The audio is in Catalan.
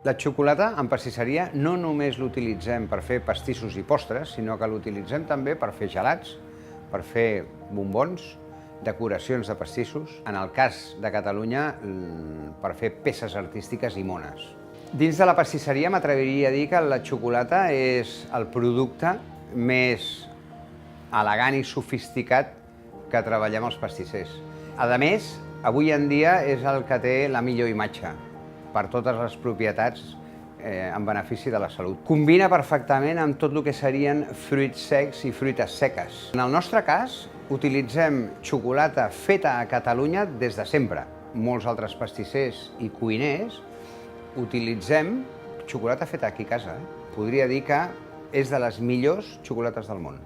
La xocolata en pastisseria no només l'utilitzem per fer pastissos i postres, sinó que l'utilitzem també per fer gelats, per fer bombons, decoracions de pastissos. En el cas de Catalunya, per fer peces artístiques i mones. Dins de la pastisseria m'atreviria a dir que la xocolata és el producte més elegant i sofisticat que treballem els pastissers. A més, avui en dia és el que té la millor imatge per totes les propietats en benefici de la salut. Combina perfectament amb tot el que serien fruits secs i fruites seques. En el nostre cas, utilitzem xocolata feta a Catalunya des de sempre. Molts altres pastissers i cuiners utilitzem xocolata feta aquí a casa. Podria dir que és de les millors xocolates del món.